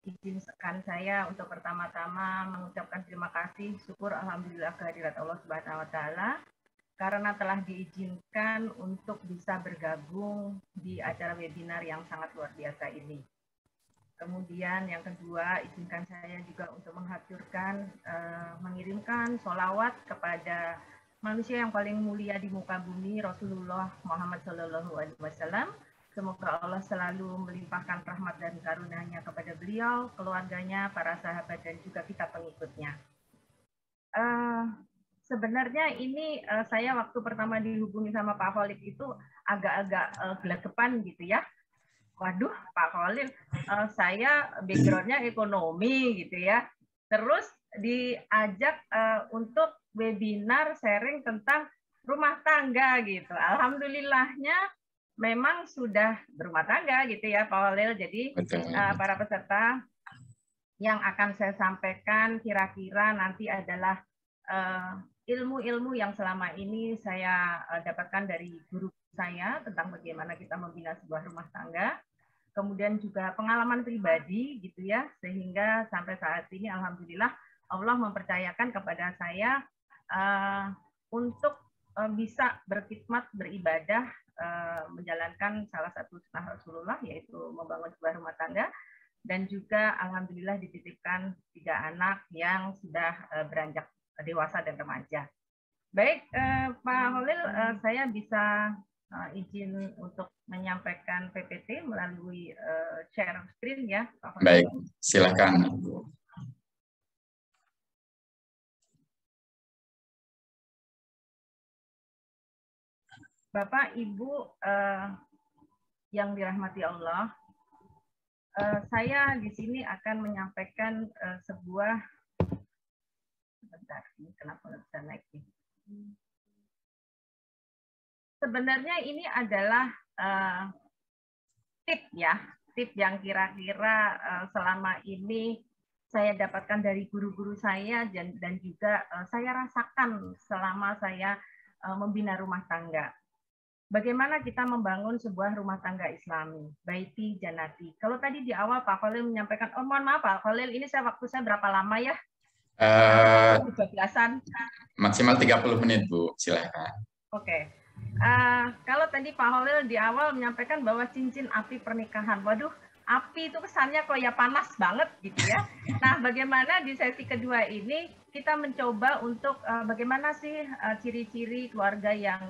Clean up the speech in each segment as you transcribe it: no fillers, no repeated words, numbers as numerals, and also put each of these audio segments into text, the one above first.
izinkan saya untuk pertama-tama mengucapkan terima kasih, syukur alhamdulillah kehadirat Allah Subhanahu wa taala karena telah diizinkan untuk bisa bergabung di acara webinar yang sangat luar biasa ini. Kemudian yang kedua, izinkan saya juga untuk menghaturkan, mengirimkan sholawat kepada manusia yang paling mulia di muka bumi, Rasulullah Muhammad SAW. Semoga Allah selalu melimpahkan rahmat dan karunia-Nya kepada beliau, keluarganya, para sahabat, dan juga kita pengikutnya. Sebenarnya ini saya waktu pertama dihubungi sama Pak Khalid itu agak-agak gelagapan gitu ya. Waduh, Pak Khalid, saya background-nya ekonomi gitu ya. Terus diajak untuk webinar sharing tentang rumah tangga gitu. Alhamdulillahnya memang sudah berumah tangga gitu ya Pak Khalid. Jadi para peserta yang akan saya sampaikan kira-kira nanti adalah ilmu-ilmu yang selama ini saya dapatkan dari guru saya tentang bagaimana kita membina sebuah rumah tangga, kemudian juga pengalaman pribadi gitu ya, sehingga sampai saat ini alhamdulillah Allah mempercayakan kepada saya untuk bisa berkhidmat, beribadah, menjalankan salah satu sunnah Rasulullah, yaitu membangun sebuah rumah tangga, dan juga alhamdulillah dititipkan 3 anak yang sudah beranjak dewasa dan remaja. Baik, Pak Holil, saya bisa izin untuk menyampaikan PPT melalui share screen ya, Pak Holil. Baik, silakan. Bapak, Ibu yang dirahmati Allah, saya di sini akan menyampaikan sebuah, sebentar, ini kenapa nggak bisa naik nih? Sebenarnya ini adalah tip ya, tip yang kira-kira selama ini saya dapatkan dari guru-guru saya dan juga saya rasakan selama saya membina rumah tangga. Bagaimana kita membangun sebuah rumah tangga Islami, baiti janati. Kalau tadi di awal Pak Khalil menyampaikan, oh mohon maaf Pak Khalil, ini waktu saya berapa lama ya? 12-an. Maksimal 30 menit Bu, silakan. Oke. Kalau tadi Pak Khalil di awal menyampaikan bahwa cincin api pernikahan, waduh, api itu kesannya kok ya panas banget gitu ya. Nah, bagaimana di sesi kedua ini kita mencoba untuk bagaimana sih ciri-ciri keluarga yang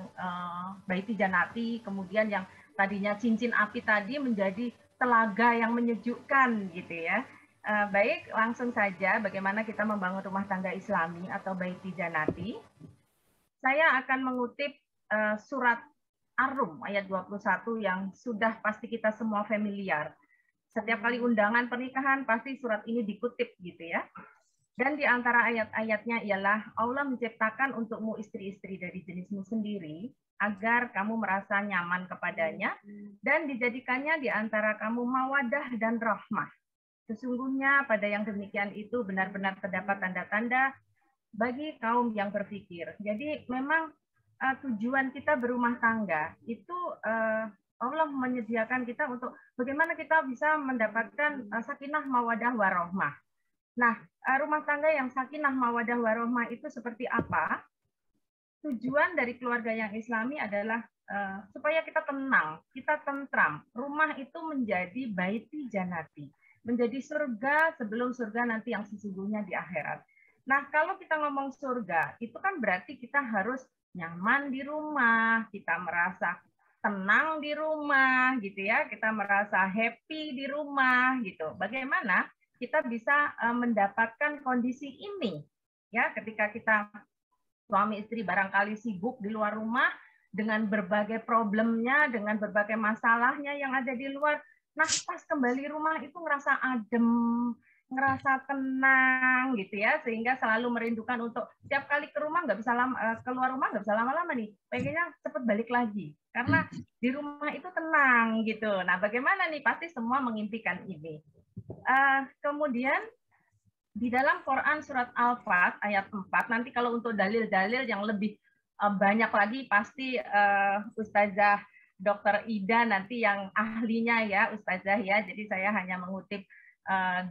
baiti janati, kemudian yang tadinya cincin api tadi menjadi telaga yang menyejukkan gitu ya. Baik, langsung saja bagaimana kita membangun rumah tangga Islami atau baiti janati. Saya akan mengutip surat Ar-Rum ayat 21 yang sudah pasti kita semua familiar. Setiap kali undangan pernikahan pasti surat ini dikutip gitu ya. Dan di antara ayat-ayatnya ialah Allah menciptakan untukmu istri-istri dari jenismu sendiri agar kamu merasa nyaman kepadanya dan dijadikannya di antara kamu mawadah dan rahmah. Sesungguhnya pada yang demikian itu benar-benar terdapat tanda-tanda bagi kaum yang berpikir. Jadi memang tujuan kita berumah tangga itu Allah menyediakan kita untuk bagaimana kita bisa mendapatkan sakinah mawadah warohmah. Nah, rumah tangga yang sakinah mawadah warohmah itu seperti apa? Tujuan dari keluarga yang Islami adalah supaya kita tenang, kita tentram. Rumah itu menjadi baiti janati, menjadi surga sebelum surga nanti yang sesungguhnya di akhirat. Nah, kalau kita ngomong surga, itu kan berarti kita harus nyaman di rumah, kita merasa tenang di rumah gitu ya, kita merasa happy di rumah gitu. Bagaimana kita bisa mendapatkan kondisi ini ya ketika kita suami istri barangkali sibuk di luar rumah dengan berbagai problemnya, dengan berbagai masalahnya yang ada di luar. Nah, pas kembali rumah itu ngerasa adem, ngerasa tenang gitu ya, sehingga selalu merindukan untuk tiap kali ke rumah nggak bisa keluar rumah nggak bisa lama-lama nih, pengennya cepet balik lagi karena di rumah itu tenang gitu. Nah, bagaimana nih, pasti semua mengimpikan ini. Kemudian di dalam Quran surat Al-Fat ayat 4, nanti kalau untuk dalil-dalil yang lebih banyak lagi pasti Ustazah Dr. Ida nanti yang ahlinya ya Ustazah ya, jadi saya hanya mengutip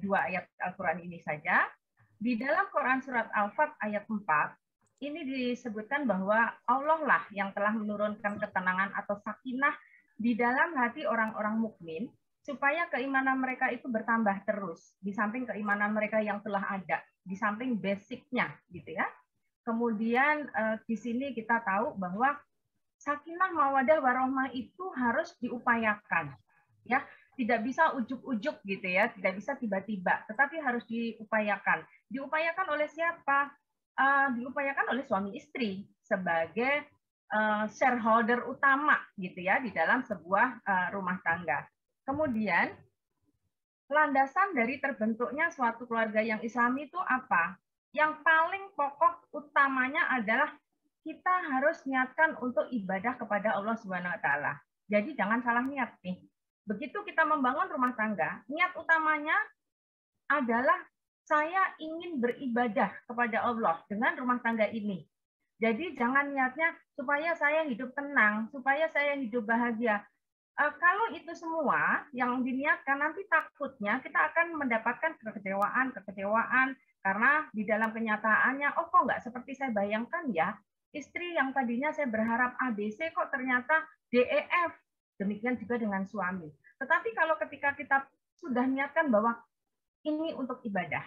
dua ayat Al-Quran ini saja. Di dalam Quran surat Al-Fat ayat 4, ini disebutkan bahwa Allah lah yang telah menurunkan ketenangan atau sakinah di dalam hati orang-orang mukmin supaya keimanan mereka itu bertambah terus di samping keimanan mereka yang telah ada, di samping basicnya gitu ya. Kemudian di sini kita tahu bahwa sakinah mawadah warahmah itu harus diupayakan ya, tidak bisa ujuk-ujuk gitu ya, tidak bisa tiba-tiba, tetapi harus diupayakan. Diupayakan oleh siapa? Diupayakan oleh suami istri sebagai shareholder utama gitu ya di dalam sebuah rumah tangga. Kemudian landasan dari terbentuknya suatu keluarga yang Islami itu apa? Yang paling pokok utamanya adalah kita harus niatkan untuk ibadah kepada Allah Subhanahu wa taala. Jadi jangan salah niat nih. Begitu kita membangun rumah tangga, niat utamanya adalah saya ingin beribadah kepada Allah dengan rumah tangga ini. Jadi jangan niatnya supaya saya hidup tenang, supaya saya hidup bahagia. Kalau itu semua yang diniatkan, nanti takutnya kita akan mendapatkan kekecewaan karena di dalam kenyataannya, oh kok nggak seperti saya bayangkan ya, istri yang tadinya saya berharap ABC kok ternyata DEF. Demikian juga dengan suami. Tetapi kalau ketika kita sudah niatkan bahwa ini untuk ibadah,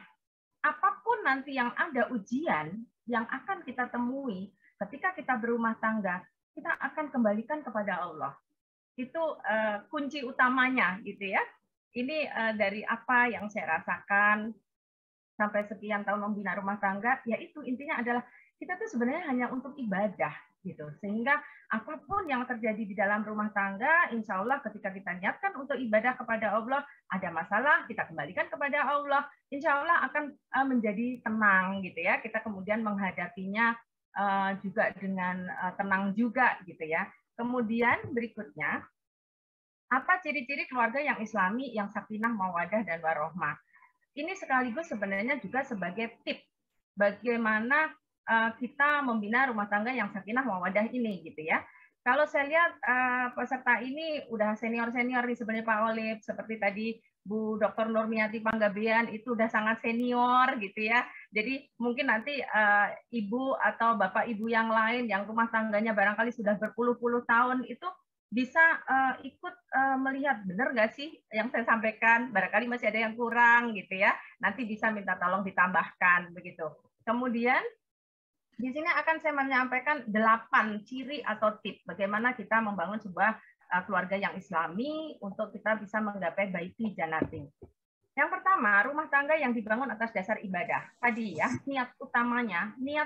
apapun nanti yang ada ujian yang akan kita temui ketika kita berumah tangga, kita akan kembalikan kepada Allah. Itu kunci utamanya gitu ya. Ini dari apa yang saya rasakan sampai sekian tahun membina rumah tangga, yaitu intinya adalah kita tuh sebenarnya hanya untuk ibadah gitu. Sehingga apapun yang terjadi di dalam rumah tangga, insya Allah ketika kita niatkan untuk ibadah kepada Allah, ada masalah, kita kembalikan kepada Allah, insya Allah akan menjadi tenang gitu ya. Kita kemudian menghadapinya juga dengan tenang juga gitu ya. Kemudian berikutnya, apa ciri-ciri keluarga yang Islami, yang sakinah, mawadah, dan warohmah? Ini sekaligus sebenarnya juga sebagai tip bagaimana kita membina rumah tangga yang sakinah, mawadah ini gitu ya. Kalau saya lihat peserta ini udah senior-senior nih sebenarnya Pak Olip, seperti tadi Bu Dr. Nurmiati Panggabean itu udah sangat senior gitu ya. Jadi mungkin nanti ibu atau bapak ibu yang lain yang rumah tangganya barangkali sudah berpuluh-puluh tahun itu bisa ikut melihat benar nggak sih yang saya sampaikan, barangkali masih ada yang kurang gitu ya. Nanti bisa minta tolong ditambahkan begitu. Kemudian di sini akan saya menyampaikan 8 ciri atau tips bagaimana kita membangun sebuah keluarga yang Islami untuk kita bisa menggapai baiti janati. Yang pertama, rumah tangga yang dibangun atas dasar ibadah. Tadi ya, niat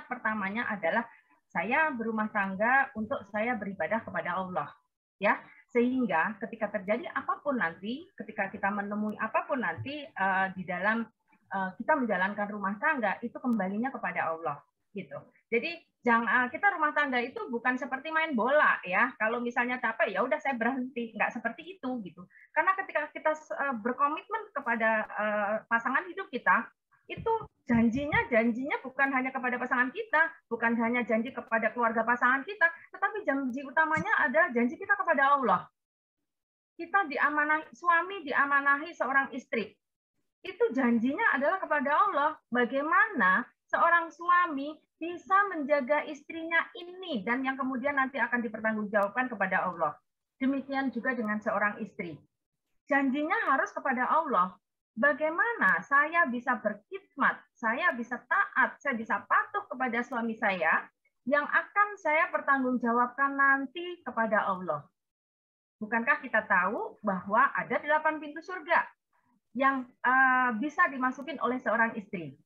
pertamanya adalah saya berumah tangga untuk saya beribadah kepada Allah. Ya, sehingga ketika terjadi apapun nanti, ketika kita menemui apapun nanti di dalam kita menjalankan rumah tangga, itu kembalinya kepada Allah. Gitu. Jadi kita rumah tangga itu bukan seperti main bola ya. Kalau misalnya capek ya udah saya berhenti, nggak seperti itu gitu. Karena ketika kita berkomitmen kepada pasangan hidup kita, itu janjinya bukan hanya kepada pasangan kita, bukan hanya janji kepada keluarga pasangan kita, tetapi janji utamanya adalah janji kita kepada Allah. Kita diamanahi, suami diamanahi seorang istri. Itu janjinya adalah kepada Allah. Bagaimana seorang suami bisa menjaga istrinya ini dan yang kemudian nanti akan dipertanggungjawabkan kepada Allah. Demikian juga dengan seorang istri. Janjinya harus kepada Allah. Bagaimana saya bisa berkhidmat, saya bisa taat, saya bisa patuh kepada suami saya yang akan saya pertanggungjawabkan nanti kepada Allah. Bukankah kita tahu bahwa ada 8 pintu surga yang bisa dimasukin oleh seorang istri?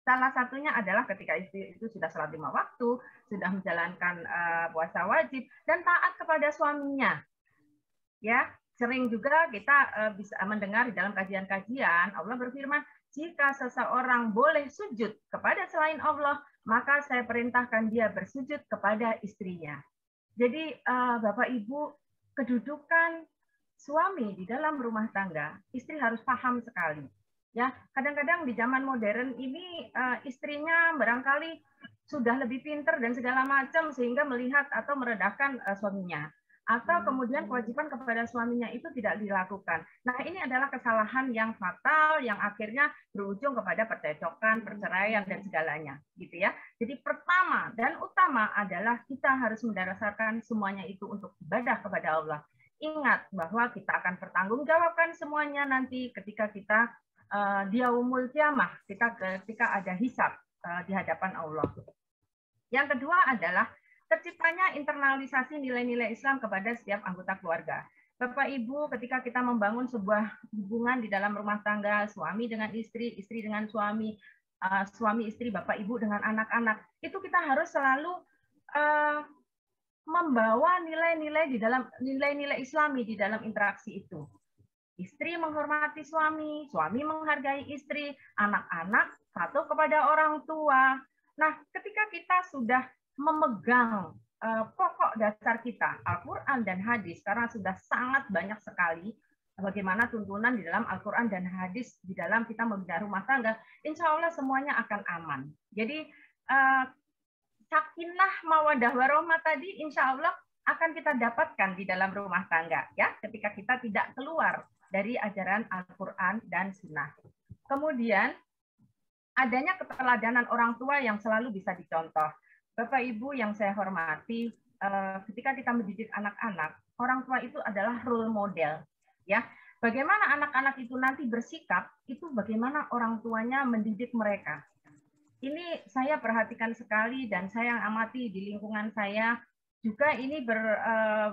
Salah satunya adalah ketika istri itu sudah sholat 5 waktu, sudah menjalankan puasa wajib, dan taat kepada suaminya. Ya, sering juga kita bisa mendengar di dalam kajian-kajian, Allah berfirman, jika seseorang boleh sujud kepada selain Allah, maka saya perintahkan dia bersujud kepada istrinya. Jadi Bapak Ibu, kedudukan suami di dalam rumah tangga, istri harus paham sekali. Ya, kadang-kadang di zaman modern ini istrinya barangkali sudah lebih pintar dan segala macam sehingga melihat atau merendahkan suaminya. atau kemudian kewajiban kepada suaminya itu tidak dilakukan. Nah, ini adalah kesalahan yang fatal yang akhirnya berujung kepada percecokan, perceraian dan segalanya, gitu ya. Jadi pertama dan utama adalah kita harus mendasarkan semuanya itu untuk ibadah kepada Allah. Ingat bahwa kita akan pertanggungjawabkan semuanya nanti ketika kita di yaumul kiamah, ketika ada hisab di hadapan Allah. Yang kedua adalah terciptanya internalisasi nilai-nilai Islam kepada setiap anggota keluarga. Bapak Ibu, ketika kita membangun sebuah hubungan di dalam rumah tangga, suami dengan istri, istri dengan suami, suami istri, Bapak Ibu dengan anak-anak, itu kita harus selalu membawa nilai-nilai di dalam nilai-nilai Islami di dalam interaksi itu. Istri menghormati suami, suami menghargai istri, anak-anak patuh kepada orang tua. Nah, ketika kita sudah memegang pokok dasar kita, Al-Quran dan hadis, karena sudah sangat banyak sekali bagaimana tuntunan di dalam Al-Quran dan hadis di dalam kita membina rumah tangga, insya Allah semuanya akan aman. Jadi, sakinah, mawadah, warahmah tadi, insya Allah akan kita dapatkan di dalam rumah tangga, ya, ketika kita tidak keluar dari ajaran Al-Quran dan Sunnah. Kemudian, adanya keteladanan orang tua yang selalu bisa dicontoh. Bapak Ibu yang saya hormati, ketika kita mendidik anak-anak, orang tua itu adalah role model, ya. Bagaimana anak-anak itu nanti bersikap, itu bagaimana orang tuanya mendidik mereka. Ini saya perhatikan sekali dan saya yang amati di lingkungan saya juga ini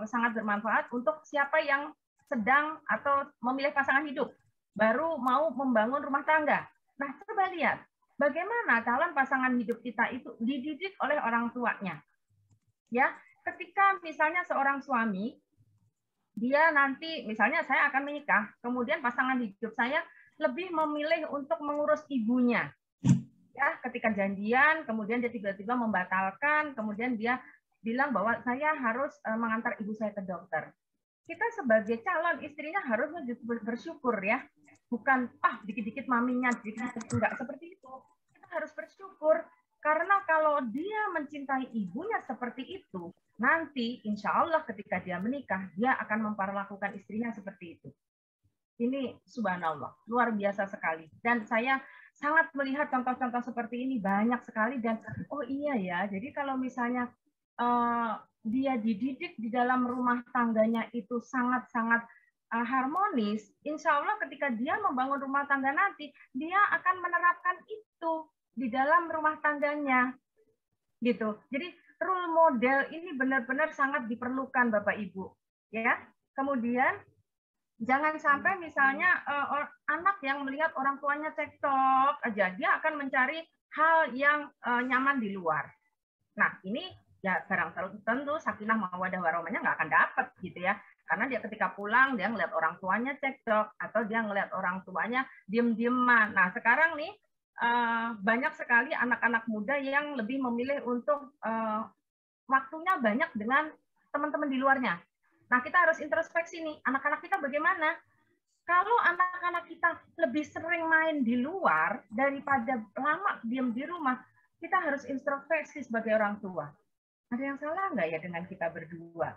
sangat bermanfaat untuk siapa yang sedang atau memilih pasangan hidup, baru mau membangun rumah tangga. Nah, coba lihat bagaimana calon pasangan hidup kita itu dididik oleh orang tuanya. Ya, ketika misalnya seorang suami, dia nanti misalnya saya akan menikah, kemudian pasangan hidup saya lebih memilih untuk mengurus ibunya. Ya, ketika janjian, kemudian dia tiba-tiba membatalkan, kemudian dia bilang bahwa saya harus mengantar ibu saya ke dokter. Kita sebagai calon istrinya harusnya bersyukur, ya. Bukan, dikit-dikit maminya, dikit-dikit enggak, seperti itu. Kita harus bersyukur, karena kalau dia mencintai ibunya seperti itu, nanti insya Allah ketika dia menikah, dia akan memperlakukan istrinya seperti itu. Ini subhanallah, luar biasa sekali. Dan saya sangat melihat contoh-contoh seperti ini banyak sekali, dan oh iya ya, jadi kalau misalnya dia dididik di dalam rumah tangganya itu sangat-sangat harmonis, insya Allah ketika dia membangun rumah tangga nanti, dia akan menerapkan itu di dalam rumah tangganya. Gitu. Jadi role model ini benar-benar sangat diperlukan Bapak Ibu. Ya. Kemudian jangan sampai misalnya anak yang melihat orang tuanya cekcok aja, dia akan mencari hal yang nyaman di luar. Nah, ini ya barang tentu sakinah mawaddah warahmahnya nggak akan dapat gitu ya. Karena dia ketika pulang, dia ngeliat orang tuanya cekcok, atau dia ngeliat orang tuanya diem-dieman. Nah, sekarang nih, banyak sekali anak-anak muda yang lebih memilih untuk waktunya banyak dengan teman-teman di luarnya. Nah, kita harus introspeksi nih, anak-anak kita bagaimana? Kalau anak-anak kita lebih sering main di luar daripada lama diam di rumah, kita harus introspeksi sebagai orang tua. Ada yang salah nggak ya dengan kita berdua?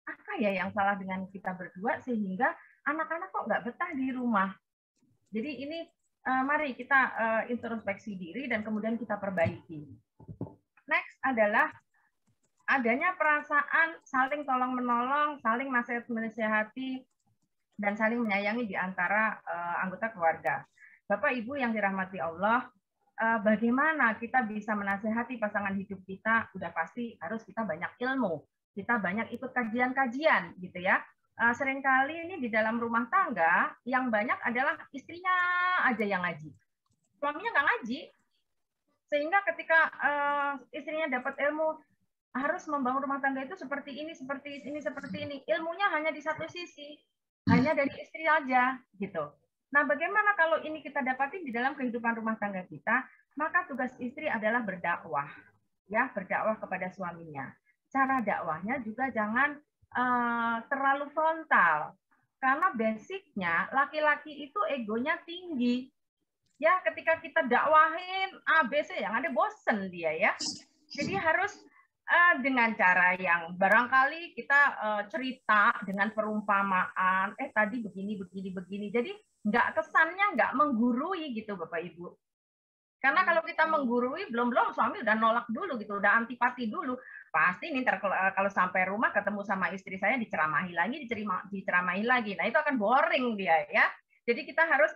Apa ya yang salah dengan kita berdua sehingga anak-anak kok nggak betah di rumah? Jadi ini mari kita introspeksi diri dan kemudian kita perbaiki. Next adalah adanya perasaan saling tolong-menolong, saling nasihat-menasihati, dan saling menyayangi di antara anggota keluarga. Bapak Ibu yang dirahmati Allah, bagaimana kita bisa menasihati pasangan hidup kita? Udah pasti harus kita banyak ilmu, kita banyak ikut kajian-kajian, gitu ya. Seringkali ini di dalam rumah tangga yang banyak adalah istrinya aja yang ngaji, suaminya nggak ngaji, sehingga ketika istrinya dapat ilmu harus membangun rumah tangga itu seperti ini, seperti ini, seperti ini, ilmunya hanya di satu sisi, hanya dari istri aja, gitu. Nah, bagaimana kalau ini kita dapatin di dalam kehidupan rumah tangga kita? Maka tugas istri adalah berdakwah, ya, berdakwah kepada suaminya. Cara dakwahnya juga jangan terlalu frontal, karena basicnya laki-laki itu egonya tinggi. Ya, ketika kita dakwahin A, B, C, yang ada bosen dia ya. Jadi harus dengan cara yang barangkali kita cerita dengan perumpamaan, tadi begini. Jadi kesannya nggak menggurui gitu Bapak Ibu. Karena kalau kita menggurui, belum suami udah nolak dulu gitu, udah antipati dulu. Pasti nih kalau sampai rumah ketemu sama istri saya diceramahi lagi. Nah itu akan boring dia ya. Jadi kita harus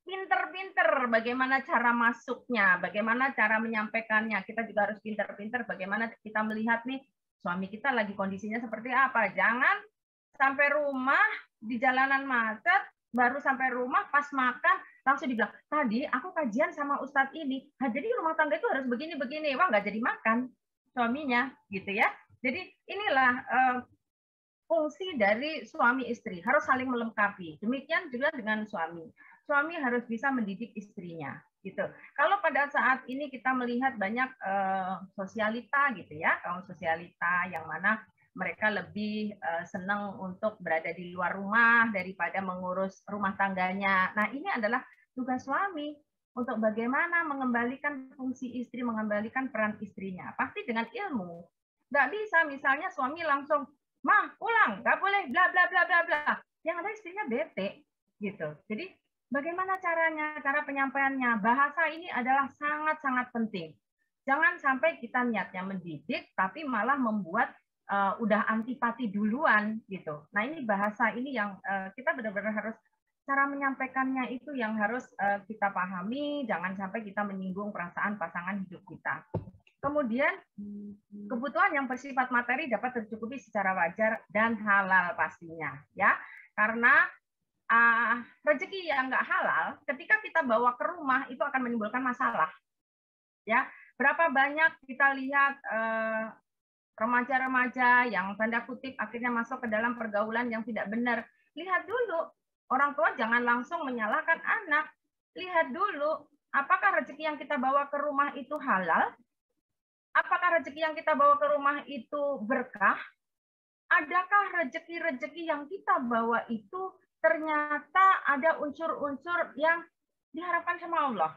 pinter-pinter bagaimana cara masuknya, bagaimana cara menyampaikannya. Kita juga harus pinter-pinter bagaimana kita melihat nih suami kita lagi kondisinya seperti apa. Jangan sampai rumah di jalanan macet, baru sampai rumah pas makan langsung dibilang, tadi aku kajian sama Ustadz ini, jadi rumah tangga itu harus begini-begini. Wah, nggak jadi makan suaminya, gitu ya. Jadi inilah fungsi dari suami istri, harus saling melengkapi. Demikian juga dengan suami. Suami harus bisa mendidik istrinya, gitu. Kalau pada saat ini kita melihat banyak sosialita, gitu ya, kaum sosialita yang mana mereka lebih senang untuk berada di luar rumah daripada mengurus rumah tangganya. Nah, ini adalah tugas suami untuk bagaimana mengembalikan fungsi istri, mengembalikan peran istrinya. Pasti dengan ilmu. Nggak bisa misalnya suami langsung, "Mah, pulang, nggak boleh, bla bla bla bla bla." Yang ada istrinya bete, gitu. Jadi bagaimana caranya, cara penyampaiannya? Bahasa ini adalah sangat-sangat penting. Jangan sampai kita niatnya mendidik, tapi malah membuat udah antipati duluan, gitu. Nah ini bahasa ini yang kita benar-benar harus, cara menyampaikannya itu yang harus kita pahami. Jangan sampai kita menyinggung perasaan pasangan hidup kita. Kemudian kebutuhan yang bersifat materi dapat tercukupi secara wajar dan halal pastinya, ya. Karena rezeki yang nggak halal, ketika kita bawa ke rumah itu akan menimbulkan masalah, ya. Berapa banyak kita lihat remaja-remaja yang tanda kutip akhirnya masuk ke dalam pergaulan yang tidak benar. Lihat dulu, orang tua jangan langsung menyalahkan anak. Lihat dulu, apakah rezeki yang kita bawa ke rumah itu halal? Apakah rezeki yang kita bawa ke rumah itu berkah? Adakah rezeki-rezeki yang kita bawa itu ternyata ada unsur-unsur yang diharapkan sama Allah?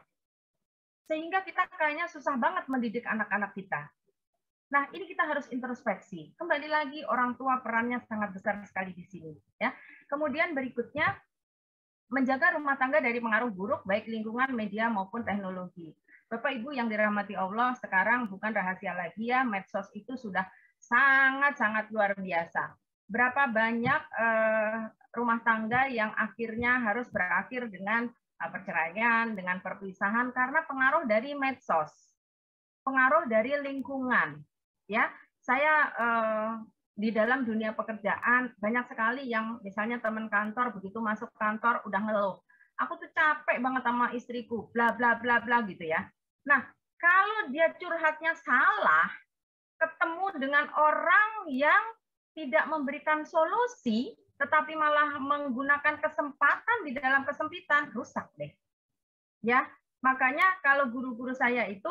Sehingga kita kayaknya susah banget mendidik anak-anak kita. Nah, ini kita harus introspeksi. Kembali lagi, orang tua perannya sangat besar sekali di sini. Ya. Kemudian berikutnya, menjaga rumah tangga dari pengaruh buruk, baik lingkungan, media, maupun teknologi. Bapak Ibu yang dirahmati Allah, sekarang bukan rahasia lagi ya, medsos itu sudah sangat-sangat luar biasa. Berapa banyak rumah tangga yang akhirnya harus berakhir dengan perceraian, dengan perpisahan, karena pengaruh dari medsos, pengaruh dari lingkungan. Ya, saya di dalam dunia pekerjaan banyak sekali yang misalnya teman kantor begitu masuk kantor udah ngeluh, aku tuh capek banget sama istriku, bla bla bla bla gitu ya. Nah, kalau dia curhatnya salah, ketemu dengan orang yang tidak memberikan solusi, tetapi malah menggunakan kesempatan di dalam kesempitan, rusak deh. Ya, makanya kalau guru-guru saya itu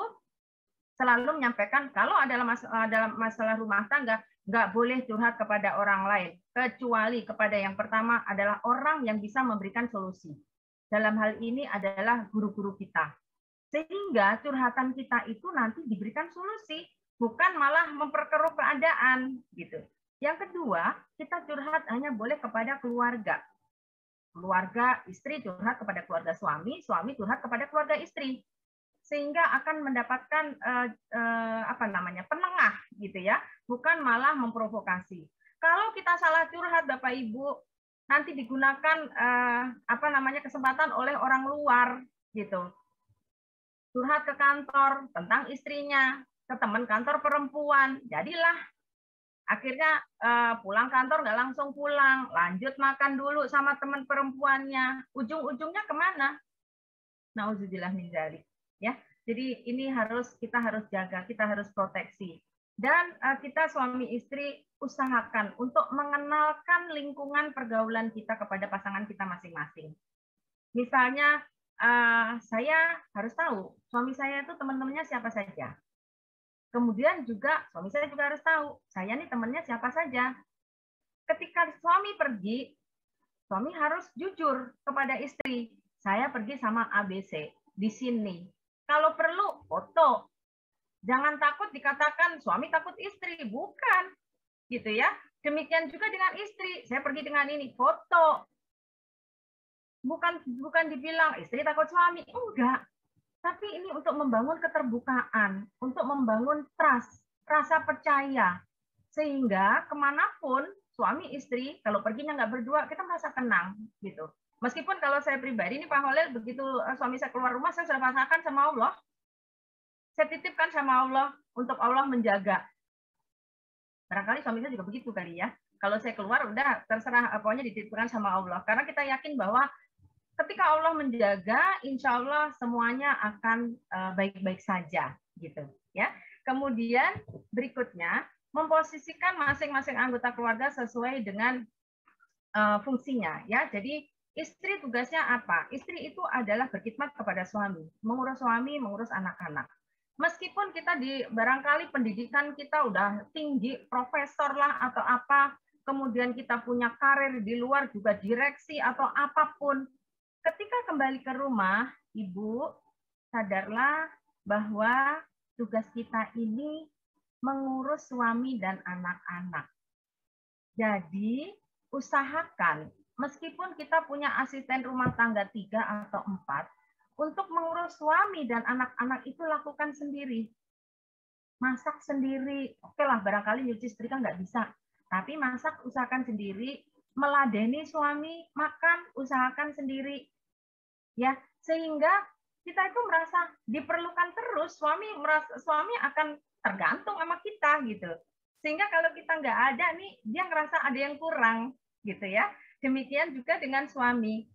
selalu menyampaikan kalau dalam masalah rumah tangga nggak boleh curhat kepada orang lain, kecuali kepada yang pertama adalah orang yang bisa memberikan solusi. Dalam hal ini adalah guru-guru kita. Sehingga curhatan kita itu nanti diberikan solusi, bukan malah memperkeruh keadaan gitu. Yang kedua, kita curhat hanya boleh kepada keluarga. Keluarga istri curhat kepada keluarga suami, suami curhat kepada keluarga istri. Sehingga akan mendapatkan penengah gitu ya, bukan malah memprovokasi. Kalau kita salah curhat Bapak Ibu, nanti digunakan kesempatan oleh orang luar gitu. Curhat ke kantor tentang istrinya, ke teman kantor perempuan, jadilah akhirnya pulang kantor nggak langsung pulang, lanjut makan dulu sama teman perempuannya, ujung-ujungnya kemana? Nauzubillah min dzalik. Ya, jadi ini kita harus jaga, kita harus proteksi. Dan kita suami istri usahakan untuk mengenalkan lingkungan pergaulan kita kepada pasangan kita masing-masing. Misalnya saya harus tahu suami saya itu teman-temannya siapa saja. Kemudian juga suami saya juga harus tahu saya nih temannya siapa saja. Ketika suami pergi, suami harus jujur kepada istri. Saya pergi sama ABC di sini. Kalau perlu foto, Jangan takut dikatakan suami takut istri, bukan, gitu ya. Demikian juga dengan istri. Saya pergi dengan ini foto, bukan dibilang istri takut suami, enggak. Tapi ini untuk membangun keterbukaan, untuk membangun trust, rasa percaya, sehingga kemanapun suami istri kalau perginya nggak berdua kita merasa tenang gitu. Meskipun kalau saya pribadi ini Pak Holil, begitu suami saya keluar rumah saya sudah rasakan sama Allah. Saya titipkan sama Allah untuk Allah menjaga. Barangkali suami saya juga begitu kali ya. Kalau saya keluar udah terserah, pokoknya dititipkan sama Allah. Karena kita yakin bahwa ketika Allah menjaga, insya Allah semuanya akan baik-baik saja, gitu ya. Kemudian berikutnya memposisikan masing-masing anggota keluarga sesuai dengan fungsinya, ya. Jadi istri tugasnya apa? Istri itu adalah berkhidmat kepada suami, mengurus anak-anak. Meskipun kita barangkali pendidikan kita udah tinggi, profesor lah atau apa, kemudian kita punya karir di luar juga direksi atau apapun, ketika kembali ke rumah, Ibu, sadarlah bahwa tugas kita ini mengurus suami dan anak-anak. Jadi, usahakan, meskipun kita punya asisten rumah tangga 3 atau 4, untuk mengurus suami dan anak-anak itu lakukan sendiri. Masak sendiri, oke lah, barangkali nyuci setrika nggak bisa. Tapi masak usahakan sendiri, meladeni suami, makan usahakan sendiri. Ya, sehingga kita itu merasa diperlukan terus, suami akan tergantung sama kita gitu. Sehingga kalau kita nggak ada nih, dia ngerasa ada yang kurang gitu ya. Demikian juga dengan suami.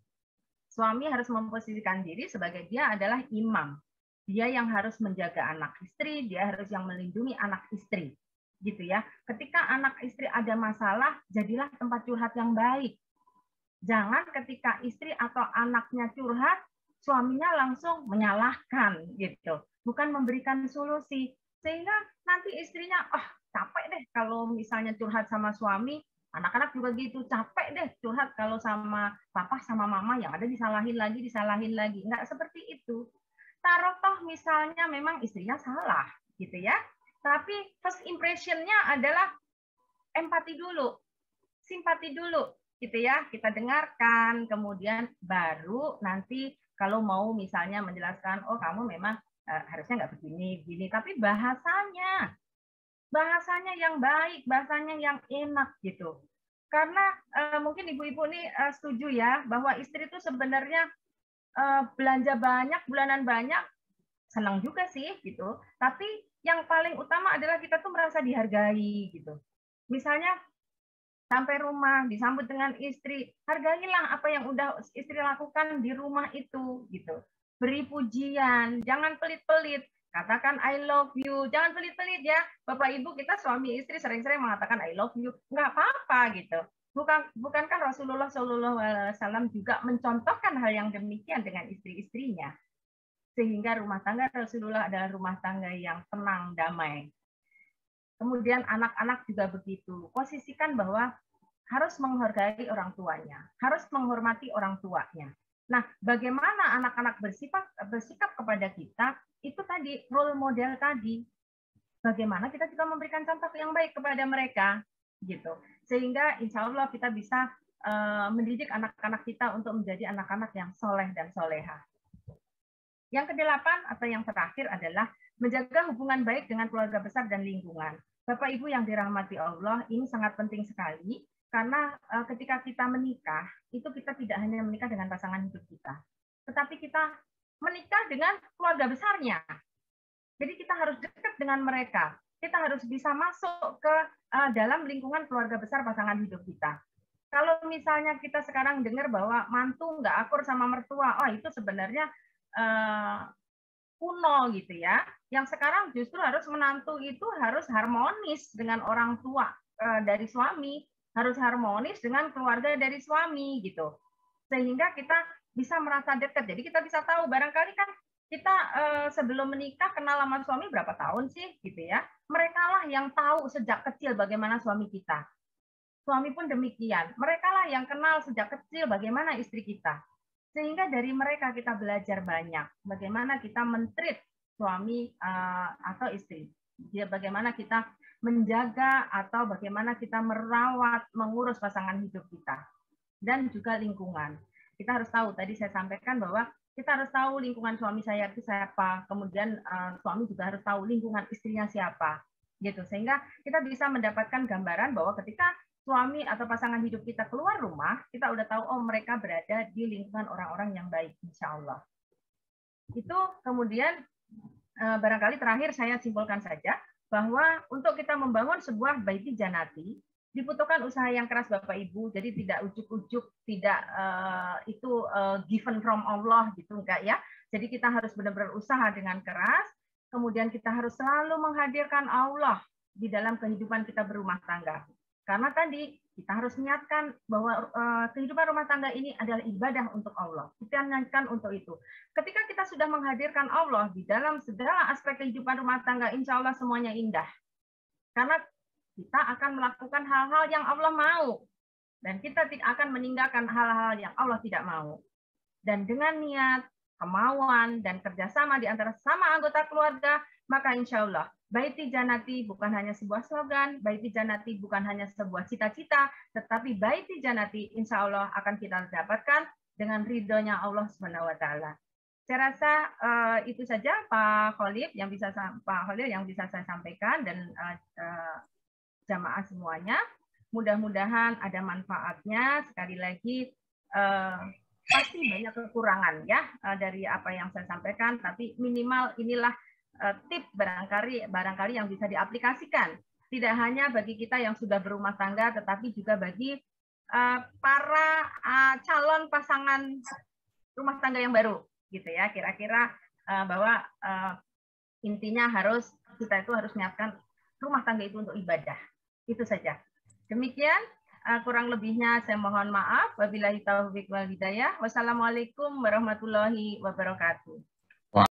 Suami harus memposisikan diri sebagai dia adalah imam. Dia yang harus menjaga anak istri, dia harus yang melindungi anak istri. Gitu ya. Ketika anak istri ada masalah, jadilah tempat curhat yang baik. Jangan ketika istri atau anaknya curhat, suaminya langsung menyalahkan gitu. Bukan memberikan solusi. Sehingga nanti istrinya, capek deh kalau misalnya curhat sama suami, anak-anak juga gitu, capek deh curhat kalau sama papa sama mama, yang ada disalahin lagi. Nggak seperti itu. Taruh toh misalnya memang istrinya salah, gitu ya. Tapi first impression-nya adalah empati dulu, simpati dulu, gitu ya. Kita dengarkan, kemudian baru nanti kalau mau misalnya menjelaskan, oh kamu memang harusnya nggak begini, tapi bahasanya yang baik, bahasanya yang enak gitu. Karena mungkin ibu-ibu nih setuju ya bahwa istri itu sebenarnya belanja banyak, bulanan banyak, senang juga sih gitu. Tapi yang paling utama adalah kita tuh merasa dihargai gitu. Misalnya sampai rumah disambut dengan istri, hargailah apa yang udah istri lakukan di rumah itu gitu. Beri pujian, jangan pelit-pelit. Katakan I love you, jangan pelit-pelit ya. Bapak Ibu kita suami istri sering-sering mengatakan I love you, nggak apa-apa gitu. Bukankah Rasulullah SAW juga mencontohkan hal yang demikian dengan istri-istrinya? Sehingga rumah tangga Rasulullah adalah rumah tangga yang tenang, damai. Kemudian anak-anak juga begitu. Posisikan bahwa harus menghargai orang tuanya, harus menghormati orang tuanya. Nah, bagaimana anak-anak bersikap kepada kita, itu tadi role model tadi. Bagaimana kita juga memberikan contoh yang baik kepada mereka, gitu. Sehingga insya Allah kita bisa mendidik anak-anak kita untuk menjadi anak-anak yang soleh dan soleha. Yang kedelapan atau yang terakhir adalah menjaga hubungan baik dengan keluarga besar dan lingkungan. Bapak Ibu yang dirahmati Allah, ini sangat penting sekali. Karena ketika kita menikah, itu kita tidak hanya menikah dengan pasangan hidup kita, tetapi kita menikah dengan keluarga besarnya. Jadi kita harus dekat dengan mereka. Kita harus bisa masuk ke dalam lingkungan keluarga besar pasangan hidup kita. Kalau misalnya kita sekarang dengar bahwa mantu nggak akur sama mertua, itu sebenarnya kuno gitu ya. Yang sekarang justru harus menantu itu harus harmonis dengan orang tua dari suami, harus harmonis dengan keluarga dari suami gitu, sehingga kita bisa merasa dekat. Jadi kita bisa tahu, barangkali kan kita sebelum menikah kenal sama suami berapa tahun sih gitu ya, mereka lah yang tahu sejak kecil bagaimana suami kita, suami pun demikian, mereka lah yang kenal sejak kecil bagaimana istri kita, sehingga dari mereka kita belajar banyak bagaimana kita men-treat suami atau istri. Dia bagaimana kita menjaga atau bagaimana kita merawat, mengurus pasangan hidup kita. Dan juga lingkungan. Kita harus tahu, tadi saya sampaikan bahwa kita harus tahu lingkungan suami saya itu siapa, kemudian suami juga harus tahu lingkungan istrinya siapa. Gitu. Sehingga kita bisa mendapatkan gambaran bahwa ketika suami atau pasangan hidup kita keluar rumah, kita udah tahu, oh mereka berada di lingkungan orang-orang yang baik, insya Allah. Itu kemudian barangkali terakhir saya simpulkan saja, bahwa untuk kita membangun sebuah baiti janati, dibutuhkan usaha yang keras Bapak Ibu, jadi tidak ujuk-ujuk, tidak itu given from Allah gitu, enggak ya. Jadi kita harus benar-benar usaha dengan keras, kemudian kita harus selalu menghadirkan Allah di dalam kehidupan kita berumah tangga. Karena tadi kita harus niatkan bahwa kehidupan rumah tangga ini adalah ibadah untuk Allah. Kita niatkan untuk itu. Ketika kita sudah menghadirkan Allah di dalam segala aspek kehidupan rumah tangga, insya Allah semuanya indah. Karena kita akan melakukan hal-hal yang Allah mau. Dan kita tidak akan meninggalkan hal-hal yang Allah tidak mau. Dan dengan niat, kemauan, dan kerjasama di antara sama anggota keluarga, maka insya Allah Baiti Janati bukan hanya sebuah slogan, Baiti Janati bukan hanya sebuah cita-cita, tetapi Baiti Janati insya Allah akan kita dapatkan dengan ridhonya Allah Subhanahu wa Ta'ala. Saya rasa itu saja Pak Khalid yang bisa saya sampaikan, dan jamaah semuanya. Mudah-mudahan ada manfaatnya. Sekali lagi pasti banyak kekurangan ya dari apa yang saya sampaikan, tapi minimal inilah tip barangkali yang bisa diaplikasikan, tidak hanya bagi kita yang sudah berumah tangga, tetapi juga bagi para calon pasangan rumah tangga yang baru, gitu ya. Kira-kira bahwa intinya kita itu harus niatkan rumah tangga itu untuk ibadah. Itu saja. Demikian, kurang lebihnya saya mohon maaf. Wabillahi taufiq wal hidayah. Wassalamualaikum warahmatullahi wabarakatuh.